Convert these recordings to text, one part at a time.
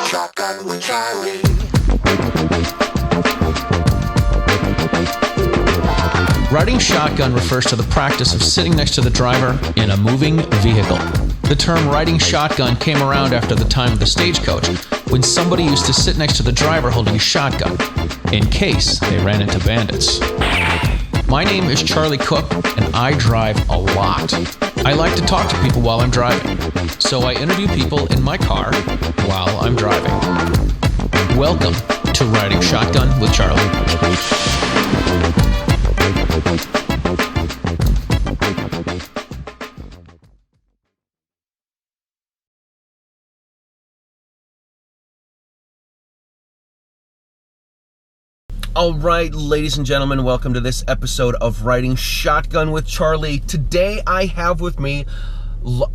Shotgun with Charlie. Riding shotgun refers to the practice of sitting next to the driver in a moving vehicle. The term riding shotgun came around after the time of the stagecoach, when somebody used to sit next to the driver holding a shotgun, in case they ran into bandits. My name is Charlie Cook, and I drive a lot. I like to talk to people while I'm driving, so I interview people in my car while I'm driving. Welcome to Riding Shotgun with Charlie. All right, ladies and gentlemen, welcome to this episode of Riding Shotgun with Charlie. Today I have with me, do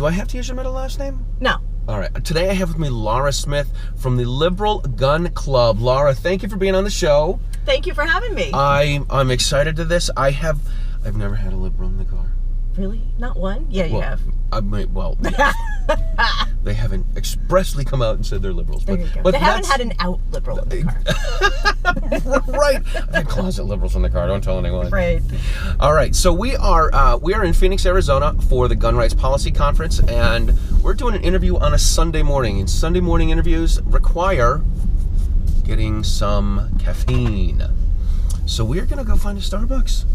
I have to use your middle last name? No. All right, today I have with me Lara Smith from the Liberal Gun Club. Lara, thank you for being on the show. Thank you for having me. I'm excited to this. I've never had a Liberal in the car. Really? Not one? Yeah, you have. Yeah. They haven't expressly come out and said they're liberals. There you go. But they haven't had an out liberal in the car. Right. I've had closet liberals in the car. Don't tell anyone. Right. All right. So we are in Phoenix, Arizona for the Gun Rights Policy Conference, and we're doing an interview on a Sunday morning. And Sunday morning interviews require getting some caffeine. So we're going to go find a Starbucks.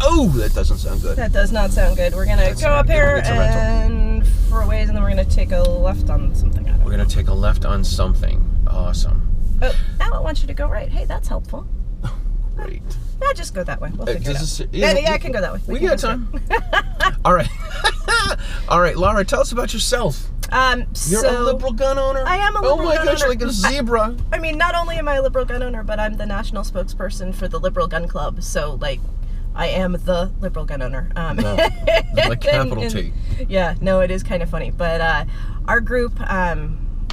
Oh, that doesn't sound good. That does not sound good. We're going to go up here and for a ways, and then we're going to take a left on something. We're going to take a left on something. Awesome. Oh, now it wants you to go right. Hey, that's helpful. Oh, great. Yeah, just go that way. We'll figure it out. Yeah, I can go that way. We got time. All right. All right, Lara, tell us about yourself. You're a liberal gun owner? I am a liberal gun owner. Oh my gosh, like a zebra. I mean, not only am I a liberal gun owner, but I'm the national spokesperson for the Liberal Gun Club. So, like, I am the liberal gun owner. No, like capital T. Yeah, no, it is kind of funny. But our group,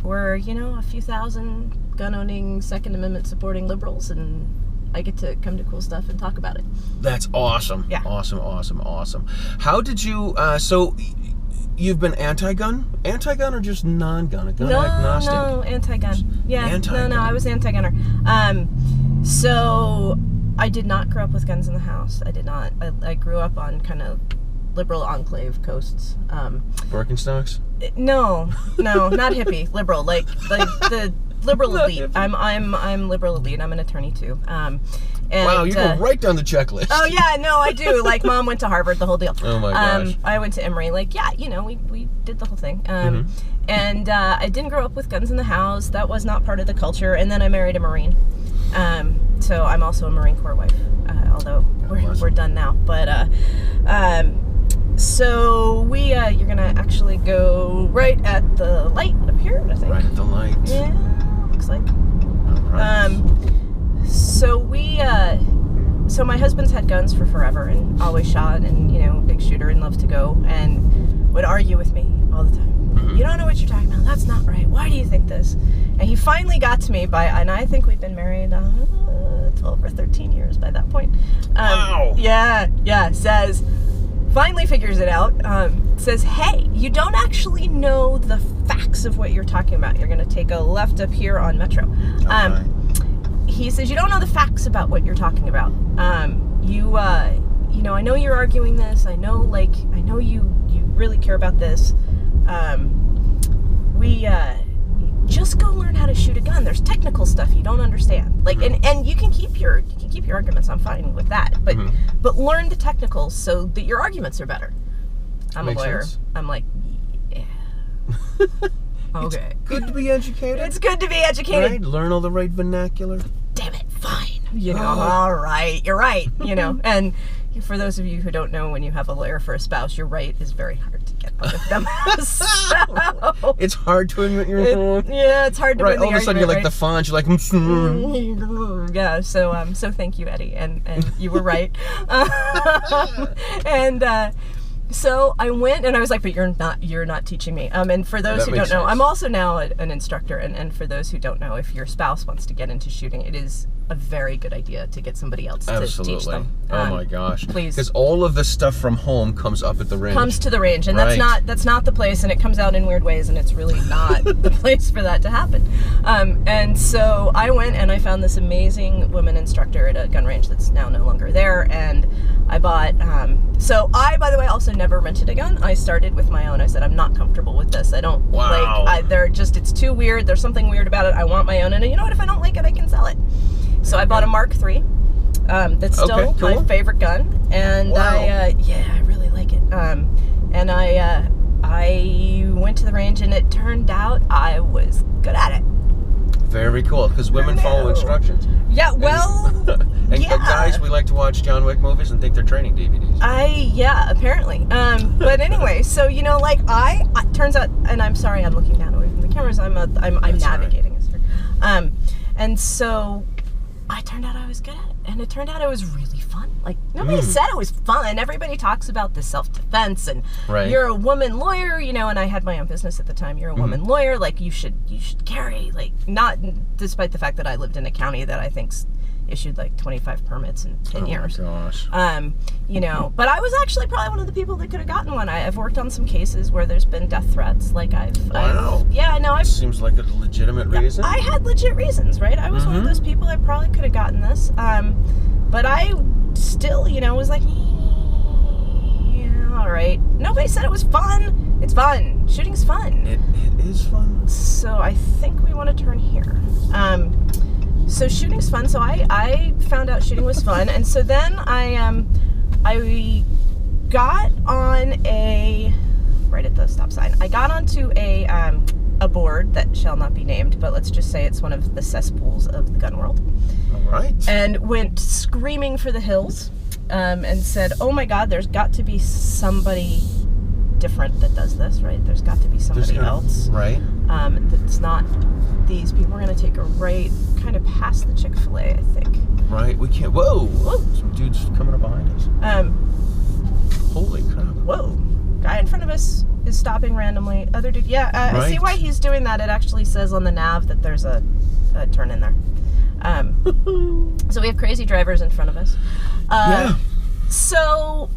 we're, a few thousand gun-owning, Second Amendment supporting liberals, and I get to come to cool stuff and talk about it. That's awesome. Yeah. Awesome. How did you, so you've been anti-gun or just non-gun? Agnostic? No, anti-gun. Yeah, anti-gun. No, I was anti-gunner. So I did not grow up with guns in the house. I did not. I grew up on kind of liberal enclave coasts. Birkenstocks? No, not hippie. Liberal, like the liberal elite. I'm liberal elite. I'm an attorney too. And, wow, you go right down the checklist. Oh yeah, no, I do. Like, mom went to Harvard, the whole deal. Oh my gosh. I went to Emory. Like, yeah, we did the whole thing. And I didn't grow up with guns in the house. That was not part of the culture. And then I married a Marine. So I'm also a Marine Corps wife, although we're done now. But so you're gonna actually go right at the light up here, I think. Right at the light. Yeah, looks like. All right. So my husband's had guns for forever and always shot, and big shooter and loved to go, and would argue with me all the time. Mm-hmm. You don't know what you're talking about. That's not right. Why do you think this? And he finally got to me and I think we've been married 12 or 13 years by that point. Wow. Yeah. Finally figures it out. Says, hey, you don't actually know the facts of what you're talking about. You're going to take a left up here on Metro. Okay. He says, you don't know the facts about what you're talking about. I know you're arguing this. I know you really care about this. Just go learn how to shoot a gun. There's technical stuff you don't understand. Like, mm-hmm. and you can keep your arguments. I'm fine with that. But learn the technicals so that your arguments are better. I'm a lawyer. Sense. I'm like, yeah. Okay. It's good to be educated. It's good to be educated. Right? Learn all the right vernacular. Damn it, fine. All right, you're right. And for those of you who don't know, when you have a lawyer for a spouse, your right is very hard to get out of them. So, it's hard to admit you're wrong. Yeah, it's hard to right. win the All of a sudden, you're like the font. You're like, yeah. So thank you, Eddie, and you were right. So I went and I was like, but you're not teaching me. And for those who don't know, I'm also now an instructor. And for those who don't know, if your spouse wants to get into shooting, it is a very good idea to get somebody else to teach them. Oh my gosh. Please. Because all of the stuff from home comes up at the range. Comes to the range, and Right. that's not the place, and it comes out in weird ways, and it's really not the place for that to happen. And so I went and I found this amazing woman instructor at a gun range that's now no longer there, and I bought, so I, by the way, also never rented a gun. I started with my own. I said, I'm not comfortable with this. I don't it's too weird. There's something weird about it. I want my own, and you know what, if I don't like it, I can sell it. So I bought a Mark III. That's still my favorite gun, and I really like it. And I went to the range, and it turned out I was good at it. Very cool, because women follow instructions. Yeah, well, and guys, we like to watch John Wick movies and think they're training DVDs. Apparently. But anyway, so turns out, and I'm sorry, I'm looking down away from the cameras. I'm navigating us here. And so I turned out I was good at it, and it turned out it was really fun. Like, nobody said it was fun. Everybody talks about the self-defense, and you're a woman lawyer, and I had my own business at the time. You're a woman lawyer, like, you should carry, like, not, despite the fact that I lived in a county that I think's issued like 25 permits in 10 years. Oh my gosh. But I was actually probably one of the people that could have gotten one. I've worked on some cases where there's been death threats. Like Seems like a legitimate reason. I had legit reasons, right? I was one of those people that probably could have gotten this. But I still, was like, all right. Nobody said it was fun. It's fun. Shooting's fun. It is fun. So I think we want to turn here. So shooting's fun. So I found out shooting was fun, and so then I got on right at the stop sign. I got onto a board that shall not be named, but let's just say it's one of the cesspools of the gun world. All right. And went screaming for the hills, and said, "Oh my God, there's got to be somebody different that does this, right? There's got to be somebody else, right? That's not these people." We're gonna take a right, kind of past the Chick-fil-A, I think. Right. We can't. Whoa! Some dudes coming up behind us. Holy crap! Whoa! Guy in front of us is stopping randomly. Other dude, I see why he's doing that. It actually says on the nav that there's a turn in there. So we have crazy drivers in front of us. So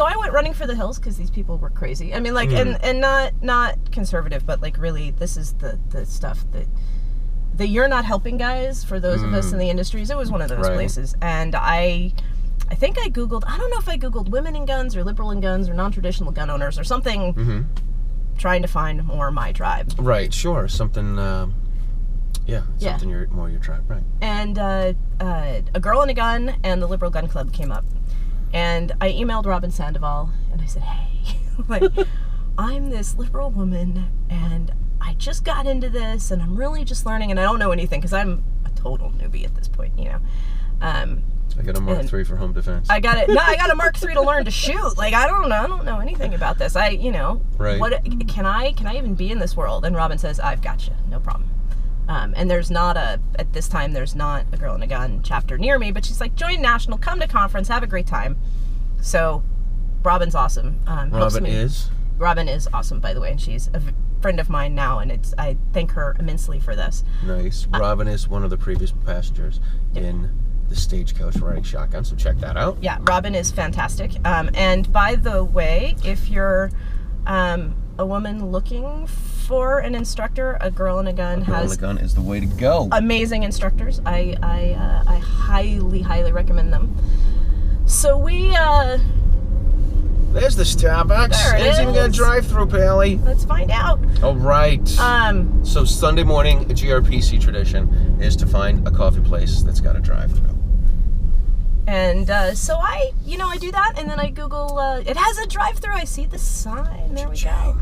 I went running for the hills because these people were crazy. I mean, like, and not conservative, but like really, this is the stuff that you're not helping guys. For those of us in the industries, it was one of those places. And I think I Googled, I don't know if I Googled women in guns or liberal in guns or non-traditional gun owners or something, trying to find more my tribe. Right, sure. Something, something your tribe, right. And a girl and a gun and the Liberal Gun Club came up. And I emailed Robyn Sandoval, and I said, hey, like, I'm this liberal woman, and I just got into this, and I'm really just learning, and I don't know anything, because I'm a total newbie at this point, I got a Mark III for home defense. I got a Mark III to learn to shoot. Like, I don't know anything about this. Right. What can I even be in this world? And Robyn says, I've got you, no problem. And at this time, there's not a Girl in a Gun chapter near me, but she's like, join National, come to conference, have a great time. So, Robyn's awesome. Robyn is awesome, by the way, and she's a friend of mine now, and I thank her immensely for this. Nice. Robyn is one of the previous passengers in the Stagecoach riding shotgun, so check that out. Yeah, Robyn is fantastic. And by the way, if you're a woman looking for an instructor, a Girl in a Gun is the way to go. Amazing instructors. I highly recommend them. So there's the Starbucks. There it is. It's even got a drive-through, Pally. Let's find out. All right. So Sunday morning, a GRPC tradition is to find a coffee place that's got a drive-through. And so I do that, and then I Google, it has a drive-through. I see the sign. There we go.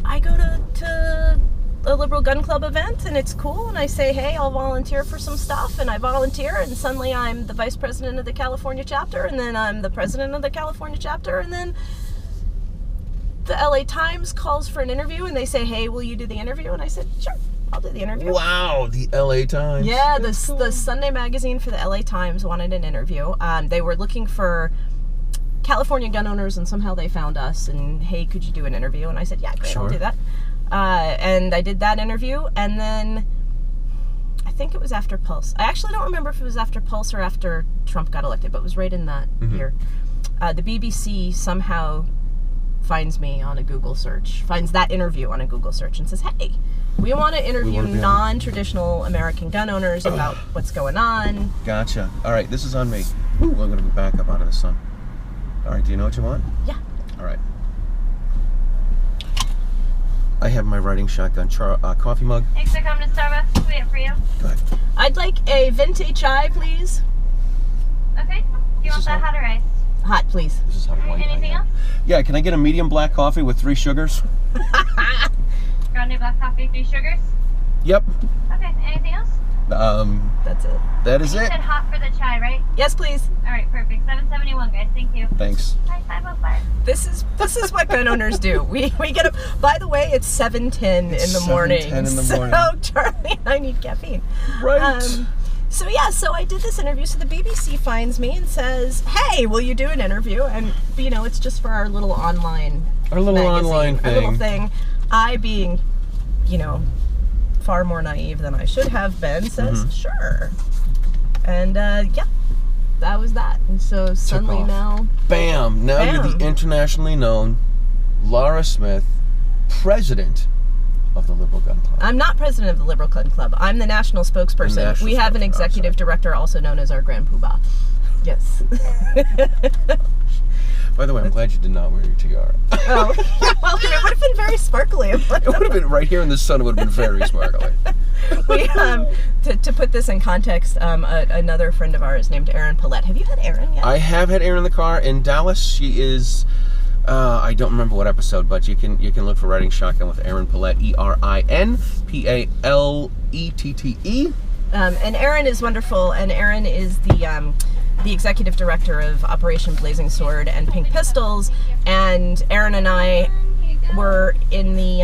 I go to a Liberal Gun Club event, and it's cool, and I say, hey, I'll volunteer for some stuff, and I volunteer, and suddenly I'm the vice president of the California chapter, and then I'm the president of the California chapter, and then the LA Times calls for an interview, and they say, hey, will you do the interview? And I said, sure, I'll do the interview. Wow, the LA Times. Yeah, the Sunday magazine for the LA Times wanted an interview. They were looking for California gun owners, and somehow they found us, and hey, could you do an interview? And I said, yeah, great, sure. I'll do that. And I did that interview, and then I think it was after Pulse. I actually don't remember if it was after Pulse or after Trump got elected, but it was right in that year. The BBC somehow finds me on a Google search, finds that interview on a Google search and says, hey, we want to interview non-traditional American gun owners about what's going on. Gotcha. All right, this is on me. Ooh, I'm going to back up out of the sun. All right, do you know what you want? Yeah. All right. I have my riding shotgun coffee mug. Thanks for coming to Starbucks. What do we have for you? Go ahead. I'd like a venti chai, please. Okay. Do you want that hot or iced? Hot, please. This is how white Anything I am. else? Yeah, can I get a medium black coffee with 3 sugars? Grande black coffee, 3 sugars? Yep. Okay. Anything else? That's it. That is You it. said hot for the chai, right? Yes, please. All right, perfect. 771, guys. Thank you. Thanks. Hi, 505. This is what gun owners do. We get up. By the way, it's 7:10 in the morning. 7:10 in the morning. So Charlie and I need caffeine. Right. So I did this interview. So the BBC finds me and says, "Hey, will you do an interview?" And it's just for our little online. Our little magazine, online our little thing. I being, far more naive than I should have been, says, "Sure." And that was that. And so suddenly off. now. Bam! Now you're the internationally known Lara Smith, president of the Liberal Gun Club. I'm not president of the Liberal Gun Club. I'm the national spokesperson. We have an executive director, also known as our Grand Poobah. Yes. By the way, I'm glad you did not wear your tiara. Oh, well, it would have been very sparkly. It would have been right here in the sun. It would have been very sparkly. We, to put this in context, another friend of ours named Erin Paulette. Have you had Erin yet? I have had Erin in the car in Dallas. She is. I don't remember what episode, but you can look for Riding Shotgun with Erin Paulette, ErinPalette. And Erin is wonderful, and Erin is the executive director of Operation Blazing Sword and Pink Pistols, and Erin and I were in the...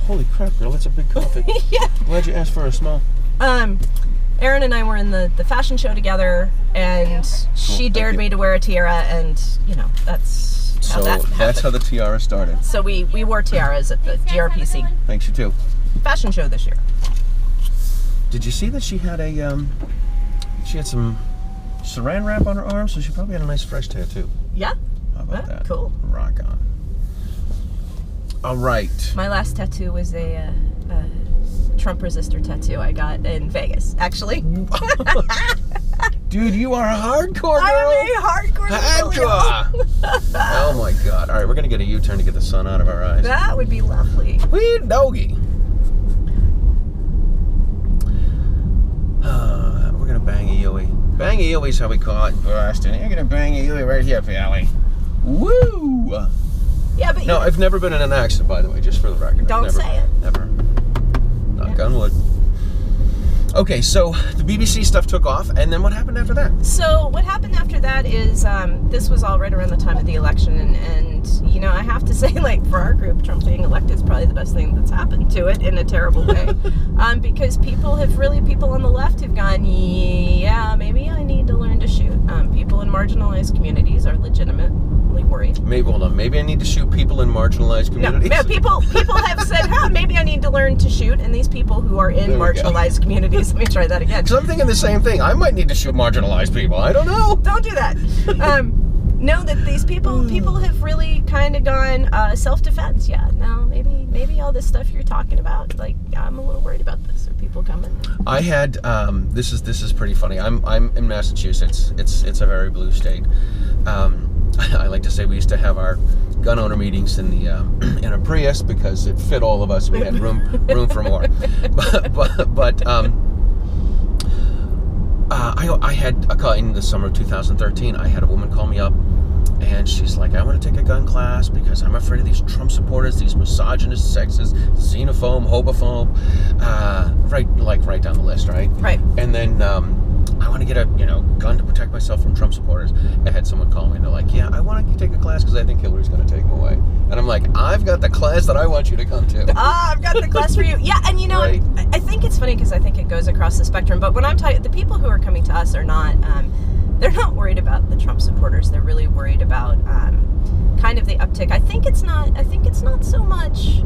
Holy crap, girl, that's a big coffee. Yeah. Glad you asked for a small. Erin and I were in the fashion show together, and she dared me to wear a tiara, and, that's how that happened. That's how the tiara started. So we wore tiaras at the GRPC Thanks, you too. fashion show this year. Did you see that she had she had some saran wrap on her arm, so she probably had a nice fresh tattoo. Yeah? How about that? Cool. Rock on. All right. My last tattoo was a Trump resistor tattoo I got in Vegas, actually. Dude, you are a hardcore girl. I'm a hardcore Hardcore. Oh my God. All right, we're going to get a U-turn to get the sun out of our eyes. That would be lovely. Wee doggy. We're going to bang a Yui. Bang a Yui is how we call it in Boston. You're going to bang a Yui right here, Pally. Woo! Yeah, but No, I've never been in an accident, by the way, just for the record. Don't say it. Never. Knock on wood. Okay, so the BBC stuff took off, and then what happened after that? So what happened after that is this was all right around the time of the election, and I have to say, for our group, Trump being elected is probably the best thing that's happened to it in a terrible way, because people on the left have gone, yeah, maybe I need to learn to shoot. People in marginalized communities are legitimately worried. Maybe I need to shoot people in marginalized communities. No, people have said, maybe I need to learn to shoot, and these people who are in marginalized communities, let me try that again. Because I'm thinking the same thing. I might need to shoot marginalized people. I don't know. Don't do that. Know that these people have really kind of gone self-defense. Yeah, no, maybe all this stuff you're talking about, I'm a little worried about this. Are people coming? I had this is pretty funny. I'm in Massachusetts. It's a very blue state. I like to say we used to have our gun owner meetings in the in a Prius because it fit all of us. We had room for more. But I had a call in the summer of 2013. I had a woman call me up, and she's like, I want to take a gun class because I'm afraid of these Trump supporters, these misogynist, sexist, xenophobe, homophobe, right down the list, right? Right. And then I want to get a gun to protect myself from Trump supporters. I had someone call me, and they're like, yeah, I want to take a class because I think Hillary's going to take them away. And I'm like, I've got the class that I want you to come to. I've got the class for you. Yeah, and Right. I think it's funny because I think it goes across the spectrum. But when I'm talking, the people who are coming to us are not, they're not worried about the Trump supporters. They're really worried about kind of the uptick. I think it's not so much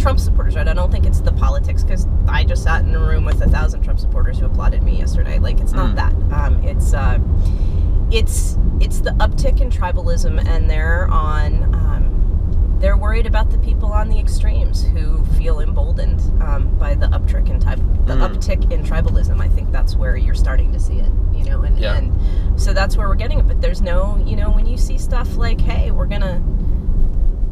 Trump supporters, right? I don't think it's the politics, because I just sat in a room with 1,000 Trump supporters who applauded me yesterday. Like, it's not that. It's the uptick in tribalism, and they're worried about the people on the extremes who feel emboldened by the uptick in tribalism. I think that's where you're starting to see it, and so that's where we're getting it. But there's no, when you see stuff like, hey, we're gonna,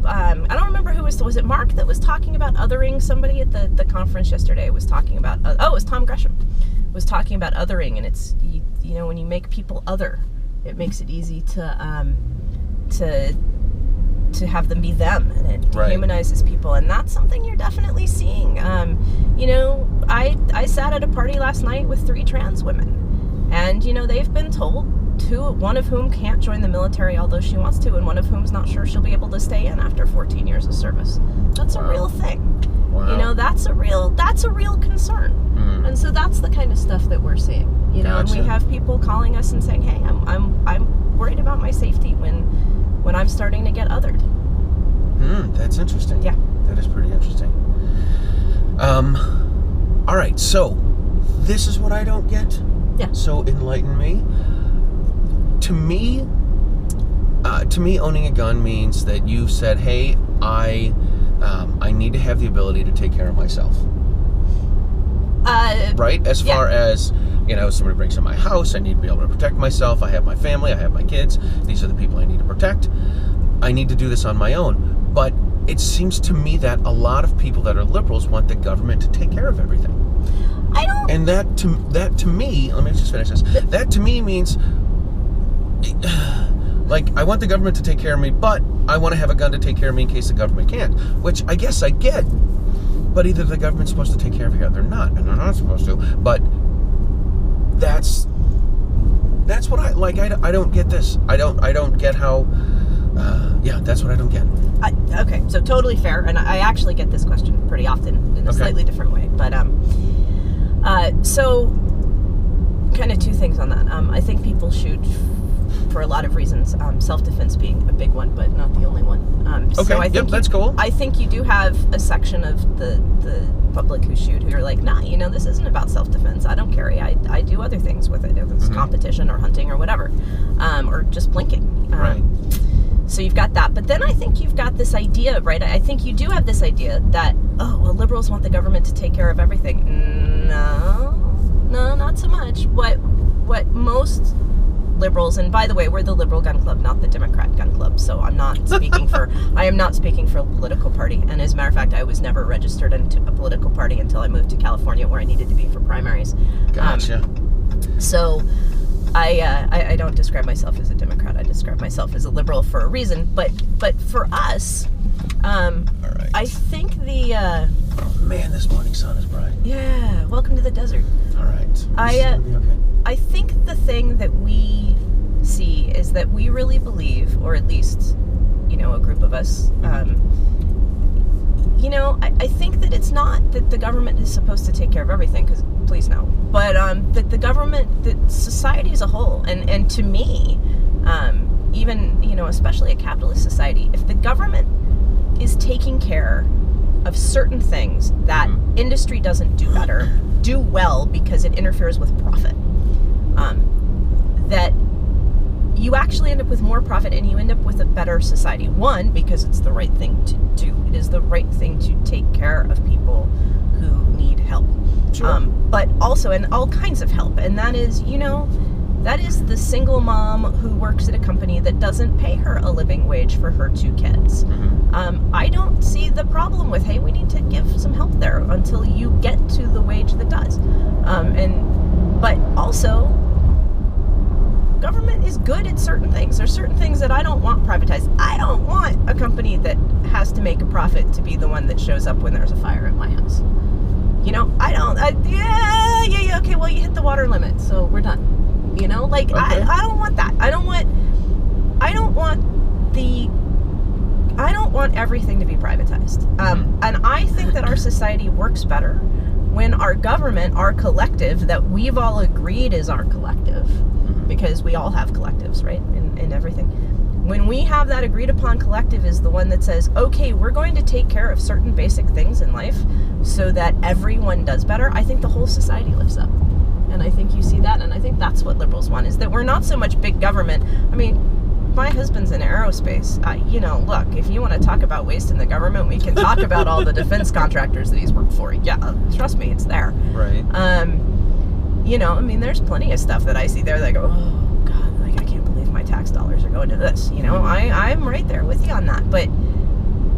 I don't remember who was it Mark that was talking about othering somebody at the conference yesterday? Was talking about, it was Tom Gresham, was talking about othering, and it's, when you make people other, it makes it easy to have them be them, and it dehumanizes people, and that's something you're definitely seeing. I sat at a party last night with 3 trans women, and they've been told, one of whom can't join the military although she wants to, and one of whom's not sure she'll be able to stay in after 14 years of service. That's a real thing. Wow. That's a real concern. And so that's the kind of stuff that we're seeing. And we have people calling us and saying, hey, I'm worried about my safety when I'm starting to get othered. That's interesting. Yeah. That is pretty interesting. All right, so this is what I don't get. Yeah. So enlighten me. To me, owning a gun means that you said, hey, I need to have the ability to take care of myself. Right? As far as, somebody breaks in my house, I need to be able to protect myself. I have my family, I have my kids. These are the people I need to protect. I need to do this on my own. But it seems to me that a lot of people that are liberals want the government to take care of everything. I don't... And that to me, let me just finish this. That to me means, like, I want the government to take care of me, but I want to have a gun to take care of me in case the government can't. Which I guess I get. But either the government's supposed to take care of you or they're not, and they're not supposed to. But that's what I like. I don't get this. I don't get how. That's what I don't get. Okay, so totally fair, and I actually get this question pretty often in a slightly different way. But so kind of 2 things on that. I think people shoot for a lot of reasons, self-defense being a big one, but not the only one. So I think that's cool. I think you do have a section of the public who shoot who are like, nah, this isn't about self-defense. I don't carry. I do other things with it, if it's competition or hunting or whatever, or just blinking. Right. So you've got that. But then I think you've got this idea, right? I think you do have this idea that, liberals want the government to take care of everything. No, not so much. What most liberals, and by the way, we're the liberal gun club, not the Democrat gun club, so I am not speaking for a political party. And as a matter of fact, I was never registered into a political party until I moved to California, where I needed to be for primaries. Gotcha. So I don't describe myself as a Democrat. I describe myself as a liberal for a reason. But for us, all right. I think the oh man, this morning sun is bright. Yeah, welcome to the desert. All right. This is gonna be okay. I think the thing that we see is that we really believe, or at least, a group of us, I think that it's not that the government is supposed to take care of everything, because please no, but that the government, that society as a whole, and to me, even, especially a capitalist society, if the government is taking care of certain things that industry doesn't do well because it interferes with profit, that you actually end up with more profit and you end up with a better society. One, because it's the right thing to do. It is the right thing to take care of people who need help. Sure. But also, and all kinds of help. And that is, that is the single mom who works at a company that doesn't pay her a living wage for her 2 kids. I don't see the problem with, hey, we need to give some help there until you get to the wage that does. But also, government is good at certain things. There's certain things that I don't want privatized. I don't want a company that has to make a profit to be the one that shows up when there's a fire at my house. I don't, okay, well, you hit the water limit, so we're done. Okay. I don't want that. I don't want everything to be privatized. And I think that our society works better when our government, our collective, that we've all agreed is our collective, because we all have collectives, right, in everything, when we have that agreed upon collective is the one that says, okay, we're going to take care of certain basic things in life so that everyone does better, I think the whole society lifts up. And I think you see that, and I think that's what liberals want, is that we're not so much big government. I mean, my husband's in aerospace. Look, if you want to talk about waste in the government, we can talk about all the defense contractors that he's worked for. Yeah, trust me, it's there. Right. There's plenty of stuff that I see there that I go, oh, God, like, I can't believe my tax dollars are going to this. I'm right there with you on that. But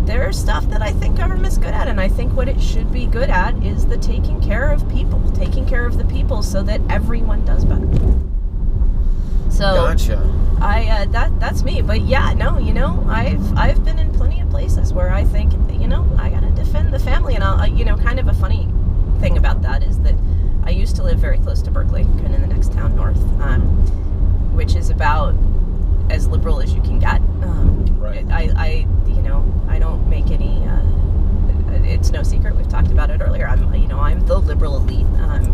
there's stuff that I think government's good at, and I think what it should be good at is the taking care of people so that everyone does better. So gotcha. That's me. But yeah, no, I've been in plenty of places where I think, I gotta defend the family, and I'll, kind of a funny thing about that is that I used to live very close to Berkeley, kind of in the next town north, which is about as liberal as you can get. Right. I don't make any. It's no secret. We've talked about it earlier. I'm the liberal elite.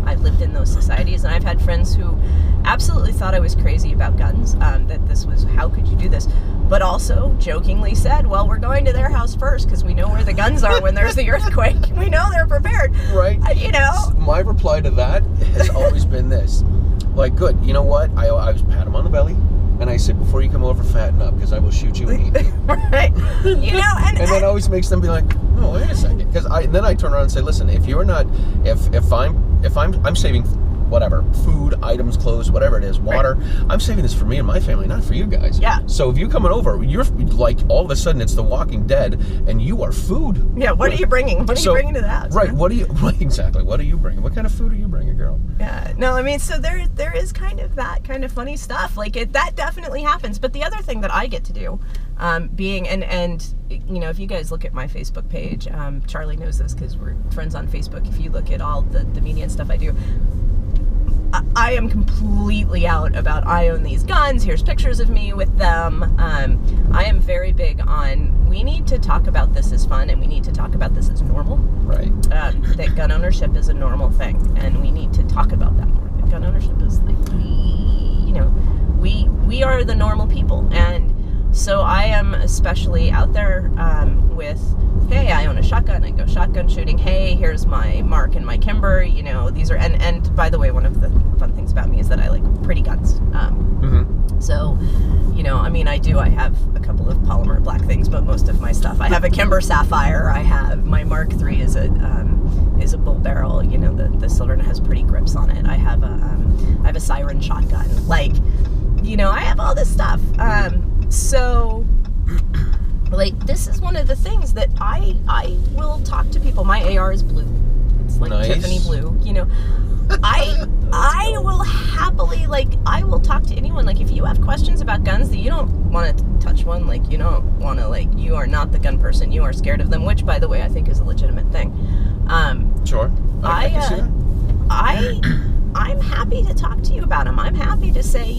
I've lived in those societies, and I've had friends who absolutely thought I was crazy about guns. That this was, how could you do this? But also jokingly said, well, we're going to their house first because we know where the guns are when there's the earthquake. We know they're prepared. Right. My reply to that has always been this. Like, good. You know what? I always pat him on the belly. And I said, before you come over, fatten up, because I will shoot you and eat you. Right. And that always makes them be like, oh, wait a second. Because then I turn around and say, listen, if you're not, if I'm saving whatever, food, items, clothes, whatever it is, water, right. I'm saving this for me and my family, not for you guys. Yeah. So if you coming over, you're like, all of a sudden it's The Walking Dead, and you are food. Yeah. What are you bringing? What are you bringing to the house? Right. Exactly. What are you bringing? What kind of food are you bringing, girl? Yeah. No, so there is kind of that kind of funny stuff. Like that definitely happens. But the other thing that I get to do, being and if you guys look at my Facebook page, Charlie knows this because we're friends on Facebook. If you look at all the media and stuff I do, I am completely out about I own these guns. Here's pictures of me with them. I am very big on, we need to talk about this as fun, and we need to talk about this as normal. Right. That gun ownership is a normal thing, and we need to talk about that more. That gun ownership is like, we are the normal people, and so I am especially out there with, hey, I own a shotgun, I go shotgun shooting, hey, here's my Mark and my Kimber, these are, and by the way, one of the fun things about me is that I like pretty guns. So, I have a couple of polymer black things, but most of my stuff, I have a Kimber Sapphire, I have, my Mark III is a bull barrel, the cylinder has pretty grips on it, I have a Siren shotgun, I have all this stuff, so, this is one of the things that I will talk to people. My AR is blue. It's like nice. Tiffany blue. I will happily, I will talk to anyone. If you have questions about guns that you don't want to touch one, you don't want to, you are not the gun person, you are scared of them, which, by the way, I think is a legitimate thing. Sure. I can see that. I'm happy to talk to you about them. I'm happy to say,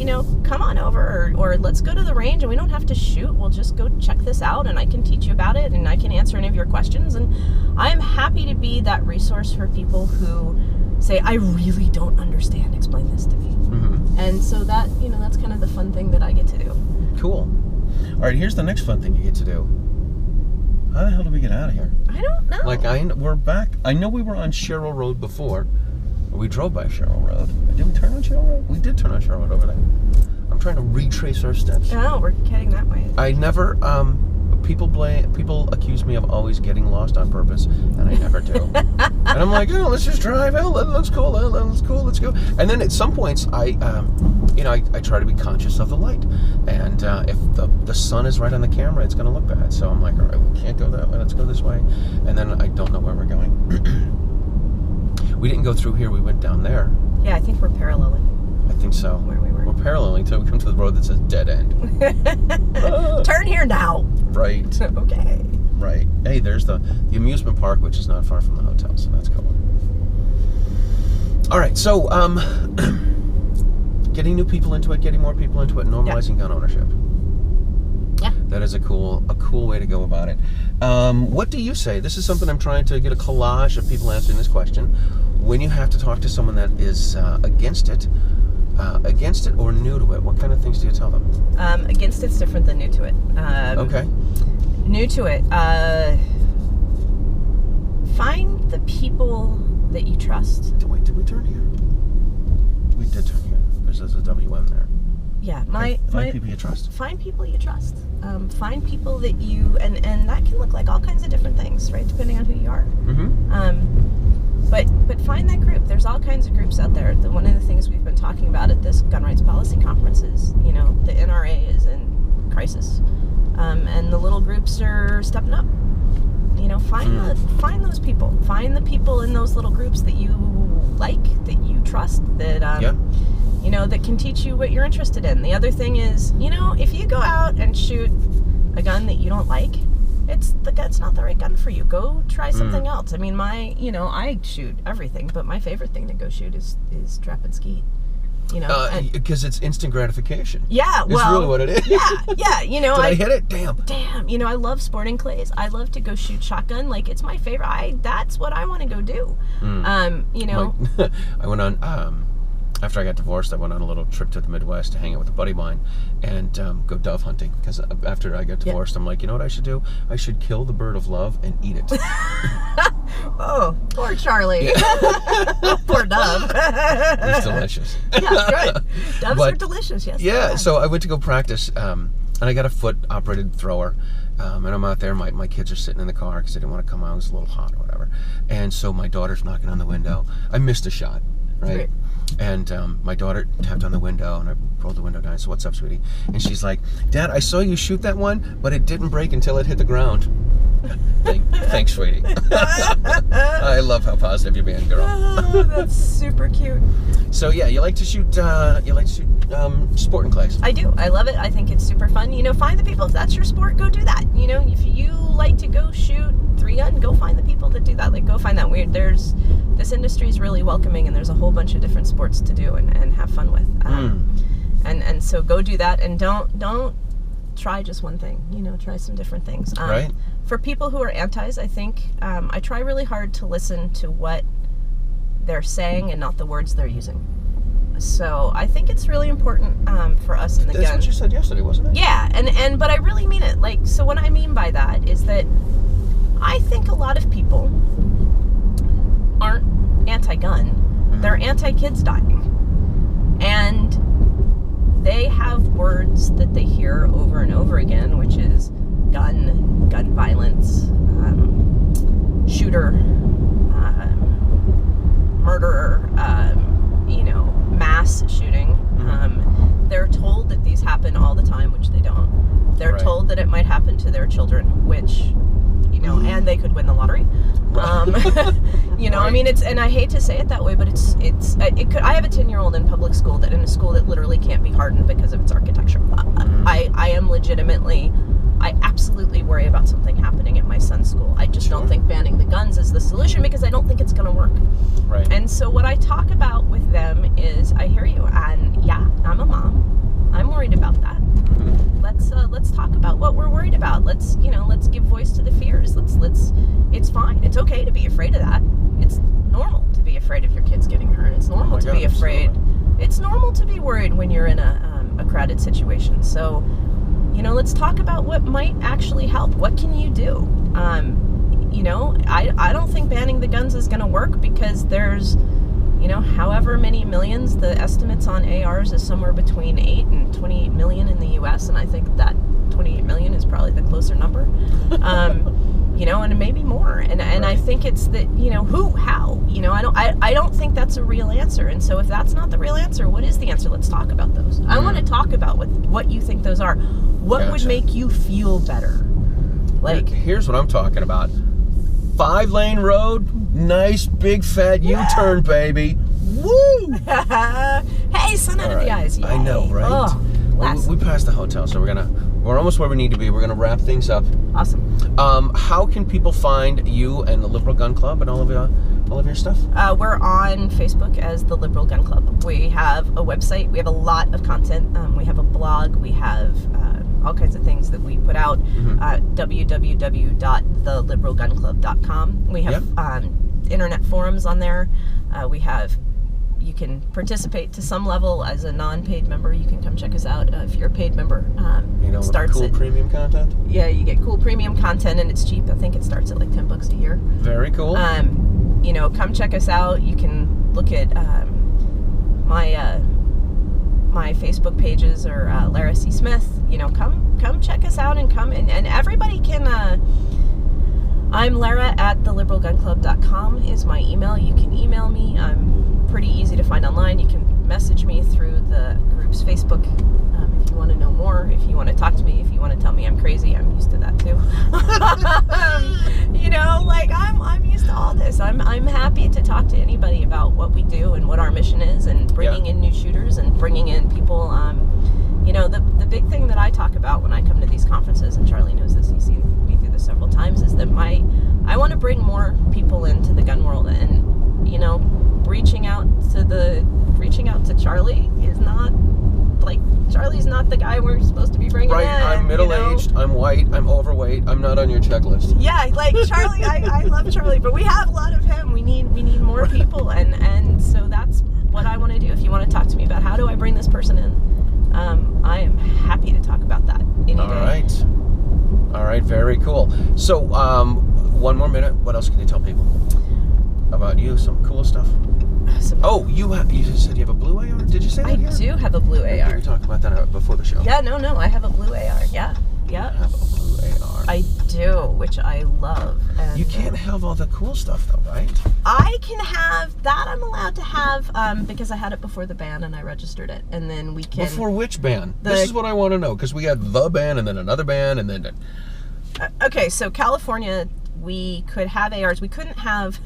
come on over or let's go to the range and we don't have to shoot. We'll just go check this out and I can teach you about it and I can answer any of your questions. And I'm happy to be that resource for people who say, I really don't understand. Explain this to me. Mm-hmm. And so that, that's kind of the fun thing that I get to do. Cool. All right, here's the next fun thing you get to do. How the hell did we get out of here? I don't know. We're back. I know we were on Sherrill Road before. We drove by Sherrill Road. Did we turn on Sherrill Road? We did turn on Sherrill Road over there. I'm trying to retrace our steps. Oh, we're heading that way. I never, people accuse me of always getting lost on purpose, and I never do. And I'm like, oh, let's just drive. Oh, that looks cool. Oh, that looks cool. Let's go. And then at some points, I try to be conscious of the light. And if the sun is right on the camera, it's going to look bad. So I'm like, all right, we can't go that way. Let's go this way. And then I don't know where we're going. We didn't go through here. We went down there. Yeah, I think we're paralleling. I think so. Where we were. We're paralleling until we come to the road that says dead end. Turn here now. Right. Okay. Right. Hey, there's the amusement park, which is not far from the hotel, so that's cool. All right, so getting new people into it, getting more people into it, normalizing gun ownership. Yeah. That is a cool way to go about it. What do you say? This is something I'm trying to get a collage of people answering this question. When you have to talk to someone that is against it, against it or new to it? What kind of things do you tell them? Against it's different than new to it. Okay. New to it. Find the people that you trust. Wait, did we turn here? We did turn here. There's a WM there. Yeah, Find people you trust. Find people you trust. Find people that you and that can look like all kinds of different things, right? Depending on who you are. Mm-hmm. But find that group. There's all kinds of groups out there. One of the things we've been talking about at this gun rights policy conference is, the NRA is in crisis, and the little groups are stepping up. Find those people. Find the people in those little groups that you like, that you trust, that that can teach you what you're interested in. The other thing is, if you go out and shoot a gun that you don't like, it's not the right gun for you. Go try something else. I mean, I shoot everything, but my favorite thing to go shoot is trap and skeet. Because it's instant gratification. Yeah, it's really what it is. Yeah. Did I hit it? Damn. I love sporting clays. I love to go shoot shotgun. Like, it's my favorite. That's what I want to go do. I went on. After I got divorced, I went on a little trip to the Midwest to hang out with a buddy of mine and go dove hunting. Because after I got divorced, I'm like, you know what I should do? I should kill the bird of love and eat it. Oh, poor Charlie. Yeah. Poor dove. It's delicious. Yeah, good. Doves are delicious, yes. Yeah, so I went to go practice, and I got a foot-operated thrower. And I'm out there, my kids are sitting in the car because they didn't want to come out. It was a little hot or whatever. And so my daughter's knocking on the window. I missed a shot, right? And my daughter tapped on the window, and I rolled the window down. So, what's up, sweetie? And she's like, Dad, I saw you shoot that one, but it didn't break until it hit the ground. Thanks, sweetie. I love how positive you're being, girl. Oh, that's super cute. So yeah, you like to shoot sporting clays. I do. I love it. I think it's super fun. Find the people. If that's your sport, go do that. If you like to go shoot 3-gun, go find the people that do that. Like, go find that weird. This industry is really welcoming, and there's a whole bunch of different sports to do and have fun with. And so go do that, and don't try just one thing. Try some different things. Right. For people who are antis, I think I try really hard to listen to what they're saying and not the words they're using. So I think it's really important for us in the gun. That's what you said yesterday, wasn't it? Yeah, but I really mean it. Like, so what I mean by that is that I think a lot of people aren't anti-gun. They're anti-kids dying. And they have words that they hear over and over again, which is gun violence, shooter, murderer, mass shooting. They're told that these happen all the time, which they don't. They're told that it might happen to their children, which, and they could win the lottery. I mean, and I hate to say it that way, but it could. I have a 10-year-old in public school in a school that literally can't be hardened because of its architecture. I absolutely worry about something happening at my son's school. I just don't think banning the guns is the solution, because I don't think it's going to work. Right. And so what I talk about with them is, I hear you, and yeah, I'm a mom. I'm worried about that. Let's talk about what we're worried about. Let's give voice to the fears. It's fine. It's okay to be afraid of that. It's normal to be afraid of your kids getting hurt. It's normal to be afraid. Absolutely. It's normal to be worried when you're in a crowded situation. So, let's talk about what might actually help. What can you do? I don't think banning the guns is going to work, because there's, however many millions. The estimates on ARs is somewhere between 8 and 28 million in the U.S., and I think that 28 million is probably the closer number. And maybe more. And I think it's that, how? I don't think that's a real answer. And so if that's not the real answer, what is the answer? Let's talk about those. I want to talk about what you think those are. What would make you feel better? Like, here's what I'm talking about. 5-lane road, nice big fat U-turn, baby. Woo! Hey, sun out of the eyes. Yay. I know, right? Oh, we passed the hotel, so we're almost where we need to be. We're gonna wrap things up. Awesome. How can people find you and the Liberal Gun Club and all of your stuff? We're on Facebook as the Liberal Gun Club. We have a website. We have a lot of content. We have a blog. We have all kinds of things that we put out. www.theliberalgunclub.com. We have internet forums on there. We have you can participate to some level as a non-paid member. You can come check us out if you're a paid member. Starts cool premium content. Yeah, you get cool premium content, and it's cheap. I think it starts at like $10 a year. Very cool. Come check us out. You can look at my Facebook pages or Lara C. Smith. Come check us out and come and everybody can. I'm Lara at theliberalgunclub.com is my email. You can email me. I'm pretty easy to find online. You can message me through the group's Facebook if you want to know more, if you want to talk to me, if you want to tell me I'm crazy. I'm used to that too. I'm used to all this. I'm happy to talk to anybody about what we do and what our mission is, and bringing in new shooters and bringing in people. The big thing that I talk about when I come to these conferences, and Charlie knows this, he's seen me through this several times, is that I want to bring more people into the gun world, and reaching out to Charlie is not like, Charlie's not the guy we're supposed to be bringing in. Right, I'm middle-aged, I'm white, I'm overweight, I'm not on your checklist. Yeah, like Charlie, I love Charlie, but we have a lot of him. We need more people, and so that's what I want to do. If you want to talk to me about how do I bring this person in, I am happy to talk about that any day. All right, very cool. So, one more minute. What else can you tell people about you? Some cool stuff. You said you have a blue AR? Did you say that? I do have a blue AR. Did we talk about that before the show? Yeah, no, I have a blue AR. Yeah. You have a blue AR. I do, which I love. And you can't have all the cool stuff though, right? I can have that. I'm allowed to have because I had it before the ban and I registered it, and then we can. Before which ban? This is what I want to know, because we had the ban and then another ban and then. Okay, so California, we could have ARs. We couldn't have.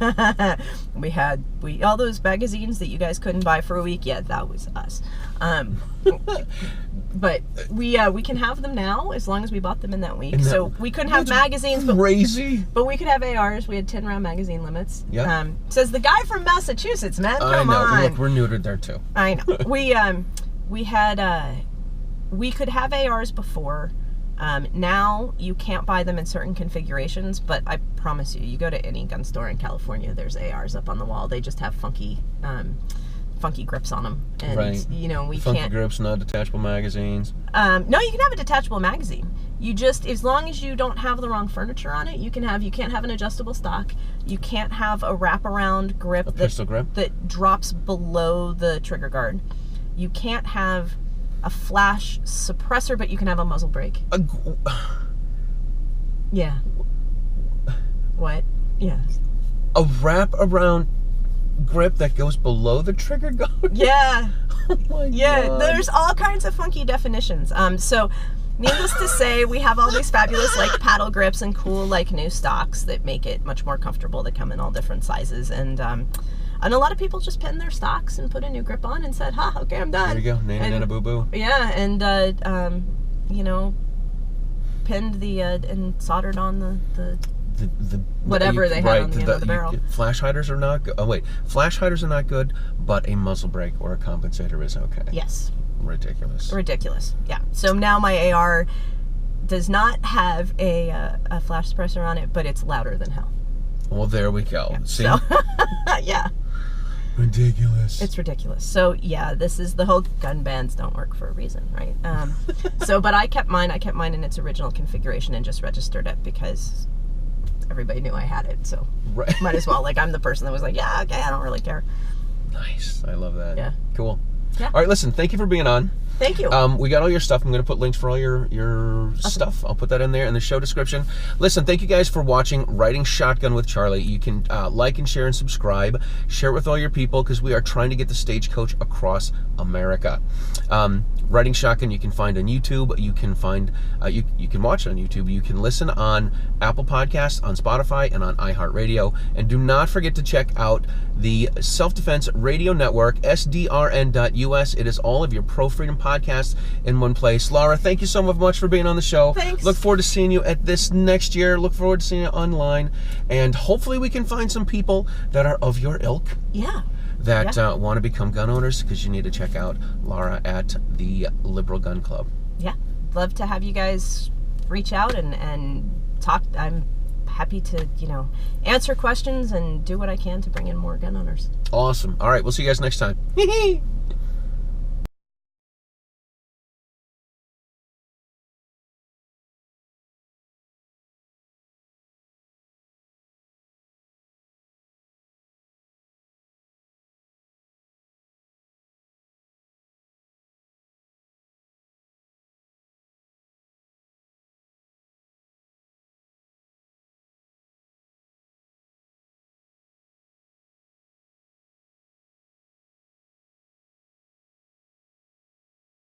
we all those magazines that you guys couldn't buy for a week. Yeah, that was us. But we can have them now as long as we bought them in that week. So we couldn't have magazines, but we could have ARs. We had 10-round magazine limits. Yeah. Says the guy from Massachusetts, man. Come on. Look, we're neutered there too. I know. We could have ARs before. Now you can't buy them in certain configurations, but I promise you go to any gun store in California, there's ARs up on the wall. They just have funky grips on them, and right. We funky can't. grips, not detachable magazines. No, you can have a detachable magazine. You just, as long as you don't have the wrong furniture on it, you can't have an adjustable stock. You can't have a wraparound grip, pistol grip that drops below the trigger guard. You can't have a flash suppressor, but you can have a muzzle brake. Yeah. What? Yeah. A wrap around grip that goes below the trigger guard? Yeah. Oh my God. There's all kinds of funky definitions. So needless to say, we have all these fabulous paddle grips and cool new stocks that make it much more comfortable. They come in all different sizes, and a lot of people just pinned their stocks and put a new grip on and said, okay, I'm done. There you go, nana nana boo boo. Yeah, and pinned and soldered on the whatever they had on the end of the barrel. Flash hiders are not good. Oh wait, flash hiders are not good, but a muzzle brake or a compensator is okay. Yes. Ridiculous. Yeah. So now my AR does not have a flash suppressor on it, but it's louder than hell. Well, there we go. Yeah. See? So, yeah. Ridiculous. It's ridiculous. So yeah, this is the whole gun bans don't work for a reason, right? But I kept mine in its original configuration and just registered it because everybody knew I had it. So right. Might as well. I'm the person that was like, yeah, okay, I don't really care. Nice. I love that. Yeah. Cool. Yeah. All right, listen, thank you for being on. Thank you. We got all your stuff. I'm going to put links for all your awesome. stuff. I'll put that in there in the show description. Listen, thank you guys for watching Riding Shotgun with Charlie. You can like and share and subscribe. Share it with all your people because we are trying to get the Stagecoach across America. Riding Shotgun you can find on YouTube. You can find you can watch it on YouTube. You can listen on Apple Podcasts, on Spotify, and on iHeartRadio. And do not forget to check out the Self-Defense Radio Network, SDRN.US. It is all of your pro-freedom podcasts in one place. Lara, thank you so much for being on the show. Thanks. Look forward to seeing you at this next year. Look forward to seeing you online. And hopefully we can find some people that are of your ilk. Yeah. That want to become gun owners, because you need to check out Lara at the Liberal Gun Club. Yeah. Love to have you guys reach out and talk. I'm happy to, answer questions and do what I can to bring in more gun owners. Awesome. All right, we'll see you guys next time.